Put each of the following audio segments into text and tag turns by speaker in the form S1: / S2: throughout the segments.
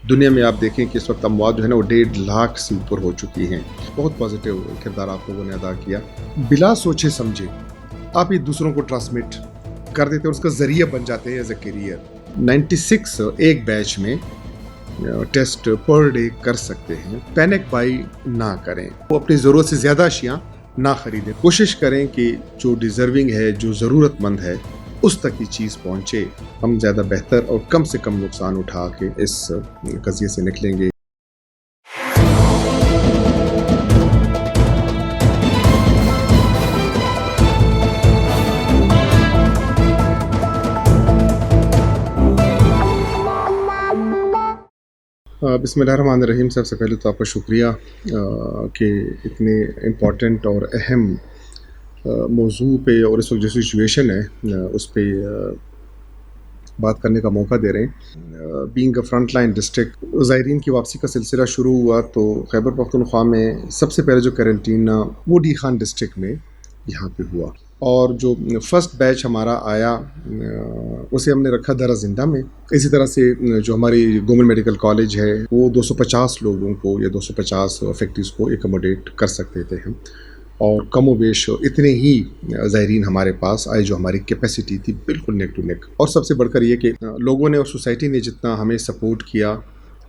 S1: دنیا میں آپ دیکھیں کہ اس وقت اموات جو ہے نا وہ 1.5 سے اوپر ہو چکی ہیں. بہت پازیٹیو کردار آپ لوگوں نے ادا کیا. بلا سوچے سمجھے آپ یہ دوسروں کو ٹرانسمٹ کر دیتے ہیں، اس کا ذریعہ بن جاتے ہیں ایز اے کیریئر. 96 ایک بیچ میں ٹیسٹ پر ڈے کر سکتے ہیں. پینک بائی نہ کریں، وہ اپنی ضرورت سے زیادہ اشیاء نہ خریدیں. کوشش کریں کہ جو ڈیزرونگ ہے، جو ضرورت مند ہے، اس تک یہ چیز پہنچے. ہم زیادہ بہتر اور کم سے کم نقصان اٹھا کے اس قضیے سے نکلیں گے. بسم اللہ الرحمن الرحیم. سب سے پہلے تو آپ کا شکریہ کہ اتنے امپورٹنٹ اور اہم موضوع پہ اور اس وقت جو سچویشن ہے اس پہ بات کرنے کا موقع دے رہے ہیں. Being a front line district, زائرین کی واپسی کا سلسلہ شروع ہوا تو خیبر پختونخوا میں سب سے پہلے جو کرنٹینا وہ ڈی خان ڈسٹرکٹ میں یہاں پہ ہوا، اور جو فرسٹ بیچ ہمارا آیا اسے ہم نے رکھا درہ زندہ میں. اسی طرح سے جو ہماری گورنمنٹ میڈیکل کالج ہے وہ 250 لوگوں کو یا 250 فیکٹریز کو ایکوموڈیٹ کر سکتے تھے ہم، اور کم و بیش اتنے ہی زائرین ہمارے پاس آئے جو ہماری کیپیسٹی تھی بالکل نیک ٹو نیک. اور سب سے بڑھ کر یہ کہ لوگوں نے اور سوسائٹی نے جتنا ہمیں سپورٹ کیا،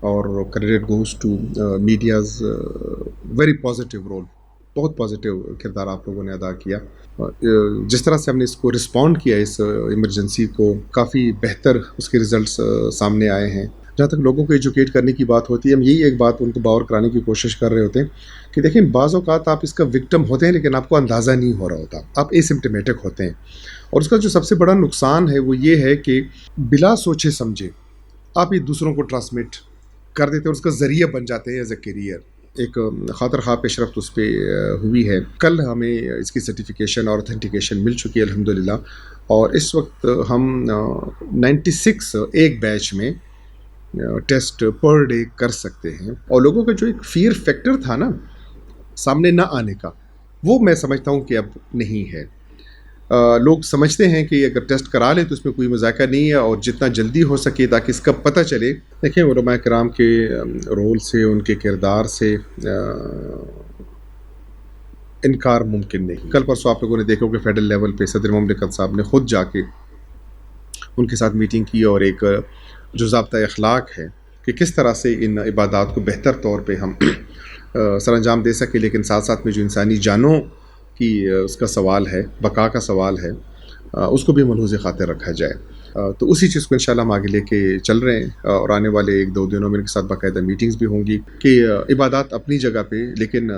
S1: اور credit goes to media's very positive role, بہت پازیٹیو کردار آپ لوگوں نے ادا کیا. جس طرح سے ہم نے اس کو رسپونڈ کیا، اس ایمرجنسی کو، کافی بہتر اس کے ریزلٹس سامنے آئے ہیں. جہاں تک لوگوں کو ایجوکیٹ کرنے کی بات ہوتی ہے، ہم یہی ایک بات ان کو باور کرانے کی کوشش کر رہے ہوتے ہیں کہ دیکھیں بعض اوقات آپ اس کا وکٹم ہوتے ہیں لیکن آپ کو اندازہ نہیں ہو رہا ہوتا، آپ ایسمپٹمیٹک ہوتے ہیں. اور اس کا جو سب سے بڑا نقصان ہے وہ یہ ہے کہ بلا سوچے سمجھے آپ یہ دوسروں کو ٹرانسمٹ کر دیتے ہیں، اور اس کا ذریعہ بن جاتے ہیں ایز اے کیریئر. ایک خاطر خواہ پیش رفت اس پہ ہوئی ہے. کل ہمیں اس کی سرٹیفکیشن اور اتھینٹیکیشن مل چکی ہے الحمدللہ، اور اس وقت ہم 96 ایک بیچ میں ٹیسٹ پر ڈے کر سکتے ہیں. اور لوگوں کا جو ایک فیئر فیکٹر تھا نا سامنے نہ آنے کا، وہ میں سمجھتا ہوں کہ اب نہیں ہے. لوگ سمجھتے ہیں کہ اگر ٹیسٹ کرا لیں تو اس میں کوئی مذاکرہ نہیں ہے، اور جتنا جلدی ہو سکے تاکہ اس کا پتہ چلے. دیکھیں علماء کرام کے رول سے، ان کے کردار سے انکار ممکن نہیں. کل پرسوں آپ لوگوں نے دیکھا کہ فیڈرل لیول پہ صدر مملکت صاحب نے خود جا کے ان کے ساتھ میٹنگ کی، اور ایک جو ضابطہ اخلاق ہے کہ کس طرح سے ان عبادات کو بہتر طور پہ ہم سر انجام دے سکیں، لیکن ساتھ ساتھ میں جو انسانی جانوں کی اس کا سوال ہے، بقا کا سوال ہے، اس کو بھی ملحوظ خاطر رکھا جائے. تو اسی چیز کو انشاءاللہ ہم آگے لے کے چل رہے ہیں، اور آنے والے 1-2 دنوں میں ان کے ساتھ باقاعدہ میٹنگز بھی ہوں گی کہ عبادات اپنی جگہ پہ، لیکن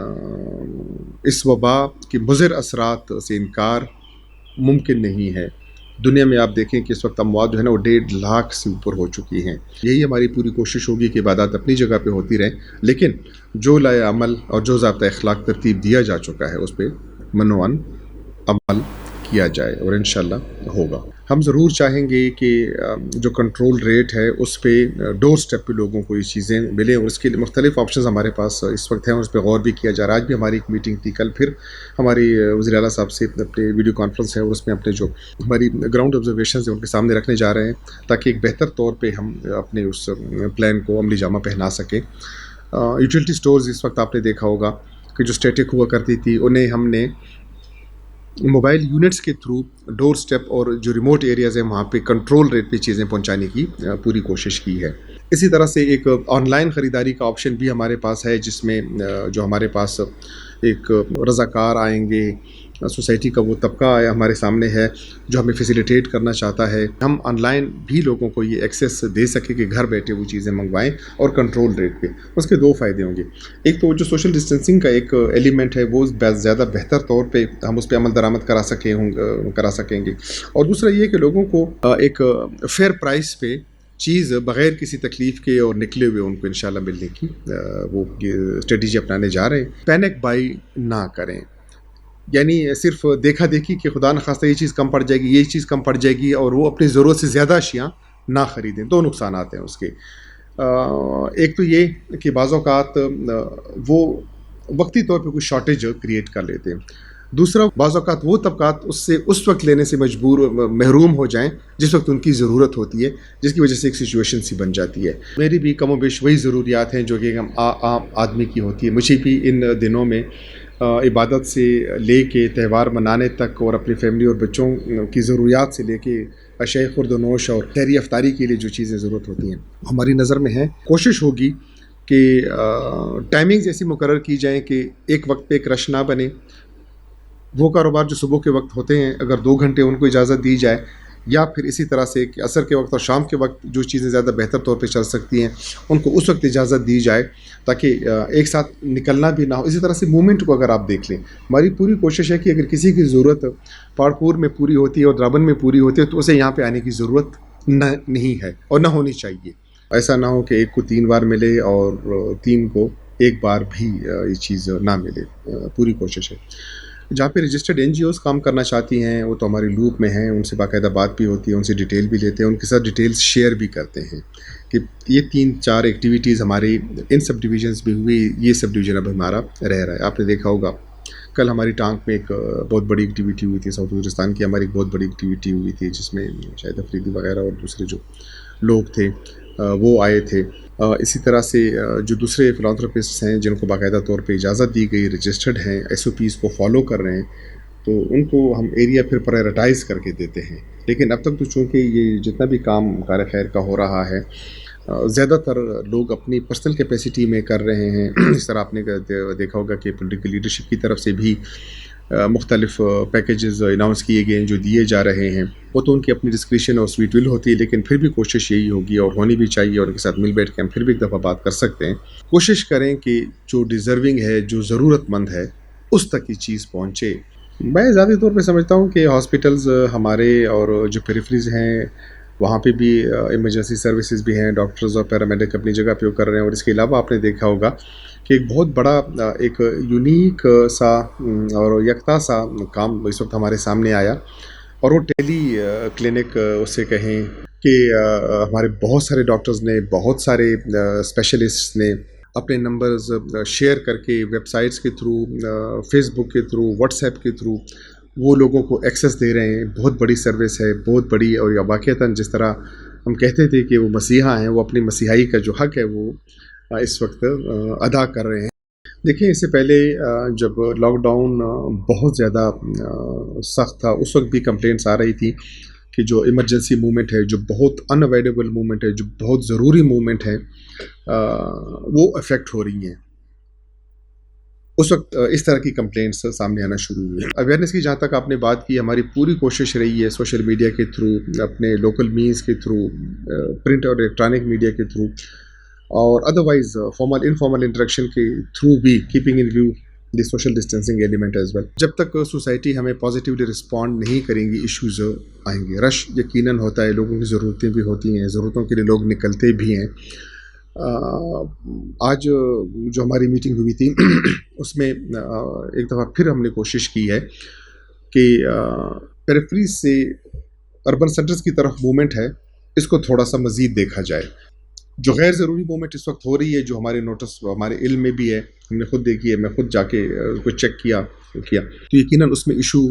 S1: اس وبا کے مضر اثرات سے انکار ممکن نہیں ہے. دنیا میں آپ دیکھیں کہ اس وقت اموات جو ہے نا وہ 1.5 سے اوپر ہو چکی ہیں. یہی ہماری پوری کوشش ہوگی کہ عبادات اپنی جگہ پہ ہوتی رہیں، لیکن جو لائے عمل اور جو ضابطہ اخلاق ترتیب دیا جا چکا ہے اس پہ منوان عمل کیا جائے، اور انشاءاللہ ہوگا. ہم ضرور چاہیں گے کہ جو کنٹرول ریٹ ہے اس پہ ڈور سٹیپ پہ لوگوں کو یہ چیزیں ملیں، اور اس کے لیے مختلف آپشنز ہمارے پاس اس وقت ہیں، اور اس پہ غور بھی کیا جا رہا ہے. آج بھی ہماری ایک میٹنگ تھی، کل پھر ہماری وزیر اعلیٰ صاحب سے اپنے ویڈیو کانفرنس ہے، اور اس میں اپنے جو ہماری گراؤنڈ آبزرویشنز ہیں ان کے سامنے رکھنے جا رہے ہیں تاکہ ایک بہتر طور پہ ہم اپنے اس پلان کو عملی جامہ پہنا سکیں. یوٹیلٹی سٹورز اس وقت آپ نے دیکھا ہوگا کہ جو اسٹیٹک ہوا کرتی تھی انہیں ہم نے موبائل یونٹس کے تھرو ڈور سٹیپ اور جو ریموٹ ایریاز ہیں وہاں پہ کنٹرول ریٹ پہ چیزیں پہنچانے کی پوری کوشش کی ہے. اسی طرح سے ایک آن لائن خریداری کا آپشن بھی ہمارے پاس ہے، جس میں جو ہمارے پاس ایک رضاکار آئیں گے، سوسائٹی کا وہ طبقہ آیا ہمارے سامنے ہے جو ہمیں فیسیلیٹیٹ کرنا چاہتا ہے. ہم آن لائن بھی لوگوں کو یہ ایکسیس دے سکیں کہ گھر بیٹھے وہ چیزیں منگوائیں اور کنٹرول ریٹ پہ. اس کے 2 فائدے ہوں گے. ایک تو جو سوشل ڈسٹینسنگ کا ایک ایلیمنٹ ہے وہ زیادہ بہتر طور پہ ہم اس پہ عمل درآمد کرا سکیں گے، اور دوسرا یہ کہ لوگوں کو ایک فیئر پرائس پہ چیز بغیر کسی تکلیف کے اور نکلے ہوئے ان کو انشاءاللہ ملنے کی وہ اسٹریٹجی اپنانے جا رہے ہیں. پینک بائی نہ کریں، یعنی صرف دیکھا دیکھی کہ خدا نخواستہ یہ چیز کم پڑ جائے گی، یہ چیز کم پڑ جائے گی، اور وہ اپنی ضرورت سے زیادہ اشیاء نہ خریدیں. 2 نقصانات ہیں اس کے. ایک تو یہ کہ بعض اوقات وہ وقتی طور پہ کوئی شارٹیج کریٹ کر لیتے ہیں. دوسرا بعض اوقات وہ طبقات اس سے اس وقت لینے سے محروم ہو جائیں جس وقت ان کی ضرورت ہوتی ہے، جس کی وجہ سے ایک سچویشن سی بن جاتی ہے۔ میری بھی کم و بیش وہی ضروریات ہیں جو کہ عام آدمی کی ہوتی ہے۔ مجھے بھی ان دنوں میں عبادت سے لے کے تہوار منانے تک اور اپنی فیملی اور بچوں کی ضروریات سے لے کے اشیاء خورد و نوش اور خیری افطاری کے لیے جو چیزیں ضرورت ہوتی ہیں ہماری نظر میں ہیں، کوشش ہوگی کہ ٹائمنگز ایسی مقرر کی جائیں کہ ایک وقت پہ ایک رش نہ بنے۔ وہ کاروبار جو صبح کے وقت ہوتے ہیں اگر 2 گھنٹے ان کو اجازت دی جائے، یا پھر اسی طرح سے کہ عصر کے وقت اور شام کے وقت جو چیزیں زیادہ بہتر طور پہ چل سکتی ہیں ان کو اس وقت اجازت دی جائے تاکہ ایک ساتھ نکلنا بھی نہ ہو۔ اسی طرح سے موومنٹ کو اگر آپ دیکھ لیں، ہماری پوری کوشش ہے کہ اگر کسی کی ضرورت پاڑپور میں پوری ہوتی ہے اور درابن میں پوری ہوتی ہے تو اسے یہاں پہ آنے کی ضرورت نہیں ہے اور نہ ہونی چاہیے۔ ایسا نہ ہو کہ ایک کو 3 بار ملے اور 3 کو ایک بار بھی یہ چیز نہ ملے۔ پوری کوشش ہے۔ جہاں پہ رجسٹرڈ این جی اوز کام کرنا چاہتی ہیں وہ تو ہماری لوپ میں ہیں، ان سے باقاعدہ بات بھی ہوتی ہے، ان سے ڈیٹیل بھی لیتے ہیں، ان کے ساتھ ڈیٹیلز شیئر بھی کرتے ہیں کہ یہ 3-4 ایکٹیویٹیز ہماری ان سب ڈویژنز بھی ہوئی، یہ سب ڈویژن اب ہمارا رہ رہا ہے۔ آپ نے دیکھا ہوگا کل ہماری ٹانک میں ایک بہت بڑی ایکٹیویٹی ہوئی تھی، ساؤتھ وزیرستان کی ہماری ایک بہت بڑی ایکٹیویٹی ہوئی تھی جس میں شاید افریدی وغیرہ اور دوسرے جو لوگ تھے وہ آئے تھے۔ اسی طرح سے جو دوسرے فلانتھروپسٹ ہیں جن کو باقاعدہ طور پہ اجازت دی گئی، رجسٹرڈ ہیں، ایس او پیز کو فالو کر رہے ہیں، تو ان کو ہم ایریا پھر پرائرٹائز کر کے دیتے ہیں۔ لیکن اب تک تو چونکہ یہ جتنا بھی کام کار خیر کا ہو رہا ہے زیادہ تر لوگ اپنی پرسنل کیپیسٹی میں کر رہے ہیں۔ اس طرح آپ نے دیکھا ہوگا کہ پولیٹیکل لیڈرشپ کی طرف سے بھی مختلف پیکیجز اناؤنس کیے گئے ہیں جو دیے جا رہے ہیں۔ وہ تو ان کی اپنی ڈسکریشن اور سویٹ ول ہوتی ہے، لیکن پھر بھی کوشش یہی ہوگی اور ہونی بھی چاہیے، اور ان کے ساتھ مل بیٹھ کے ہم پھر بھی ایک دفعہ بات کر سکتے ہیں۔ کوشش کریں کہ جو ڈیزرونگ ہے، جو ضرورت مند ہے، اس تک یہ چیز پہنچے۔ میں ذاتی طور پہ سمجھتا ہوں کہ ہاسپٹلز ہمارے اور جو پیریفریز ہیں وہاں پہ بھی ایمرجنسی سروسز بھی ہیں، ڈاکٹرز اور پیرامیڈک اپنی جگہ پہ کر رہے ہیں، اور اس کے علاوہ آپ نے دیکھا ہوگا کہ ایک بہت بڑا ایک یونیک سا اور یکتا سا کام اس وقت ہمارے سامنے آیا، اور وہ ٹیلی کلینک اسے کہیں کہ ہمارے بہت سارے ڈاکٹرز نے، بہت سارے اسپیشلسٹ نے اپنے نمبرز شیئر کر کے ویب سائٹس کے تھرو، فیس بک کے تھرو، واٹس ایپ کے تھرو وہ لوگوں کو ایکسیس دے رہے ہیں۔ بہت بڑی سروس ہے، بہت بڑی، اور واقعتاً جس طرح ہم کہتے تھے کہ وہ مسیحا ہیں، وہ اپنی مسیحائی کا جو حق ہے وہ اس وقت ادا کر رہے ہیں۔ دیکھیں اس سے پہلے جب لاک ڈاؤن بہت زیادہ سخت تھا اس وقت بھی کمپلینٹس آ رہی تھی کہ جو ایمرجنسی موومنٹ ہے، جو بہت ان اوائڈیبل موومنٹ ہے، جو بہت ضروری موومنٹ ہے، وہ افیکٹ ہو رہی ہیں۔ اس وقت اس طرح کی کمپلینٹس سامنے آنا شروع ہوئی ہیں۔ اویئرنیس کی جہاں تک آپ نے بات کی، ہماری پوری کوشش رہی ہے سوشل میڈیا کے تھرو، اپنے لوکل مینس کے تھرو، پرنٹ اور الیکٹرانک میڈیا کے تھرو، اور ادروائز فارمل انفارمل انٹریکشن کے تھرو بھی، keeping in view the social distancing element as well. جب تک سوسائٹی ہمیں پازیٹیولی رسپونڈ نہیں کریں گی، ایشوز آئیں گے۔ رش یقیناً ہوتا ہے، لوگوں کی ضرورتیں بھی ہوتی ہیں، ضرورتوں کے لیے لوگ نکلتے بھی ہیں۔ آج جو ہماری میٹنگ ہوئی تھی اس میں ایک دفعہ پھر ہم نے کوشش کی ہے کہ پیریفریز سے اربن سینٹرز کی طرف موومنٹ ہے، اس کو تھوڑا سا مزید دیکھا جائے۔ جو غیر ضروری موومنٹ اس وقت ہو رہی ہے، جو ہمارے نوٹس، ہمارے علم میں بھی ہے، ہم نے خود دیکھی ہے، میں خود جا کے اس کو چیک کیا تو یقیناً اس میں ایشو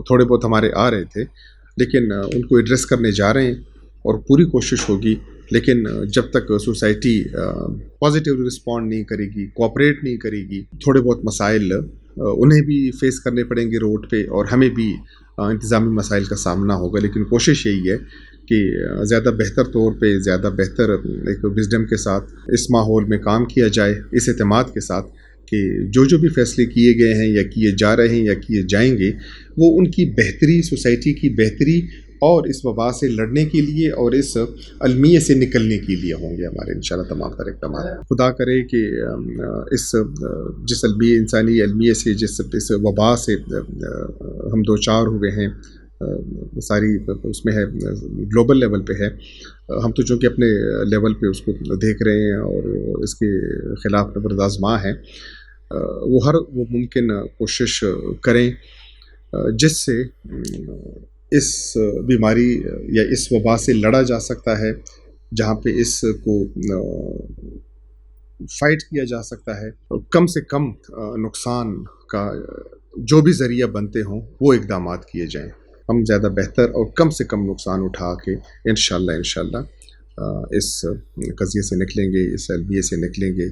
S1: تھوڑے بہت ہمارے آ رہے تھے، لیکن ان کو ایڈریس کرنے جا رہے ہیں اور پوری کوشش ہوگی۔ لیکن جب تک سوسائٹی پازیٹیو رسپونڈ نہیں کرے گی، کوآپریٹ نہیں کرے گی، تھوڑے بہت مسائل انہیں بھی فیس کرنے پڑیں گے روڈ پہ، اور ہمیں بھی انتظامی مسائل کا سامنا ہوگا۔ لیکن کوشش یہی ہے کہ زیادہ بہتر طور پہ، زیادہ بہتر ایک وزڈم کے ساتھ اس ماحول میں کام کیا جائے، اس اعتماد کے ساتھ کہ جو بھی فیصلے کیے گئے ہیں یا کیے جا رہے ہیں یا کیے جائیں گے، وہ ان کی بہتری، سوسائٹی کی بہتری اور اس وبا سے لڑنے کے لیے اور اس المیے سے نکلنے کے لیے ہوں گے ہمارے انشاءاللہ تمام تر اقدامات۔ خدا کرے کہ اس جس انسانی المیے سے، اس وبا سے ہم دو چار ہوئے ہیں، ساری اس میں ہے، گلوبل لیول پہ ہے، ہم تو چونکہ اپنے لیول پہ اس کو دیکھ رہے ہیں اور اس کے خلاف نبرد آزما ہیں، وہ ہر وہ ممکن کوشش کریں جس سے اس بیماری یا اس وبا سے لڑا جا سکتا ہے، جہاں پہ اس کو فائٹ کیا جا سکتا ہے، کم سے کم نقصان کا جو بھی ذریعہ بنتے ہوں وہ اقدامات کیے جائیں، ہم زیادہ بہتر اور کم سے کم نقصان اٹھا کے انشاءاللہ اس قضیے سے نکلیں گے، اس المیے سے نکلیں گے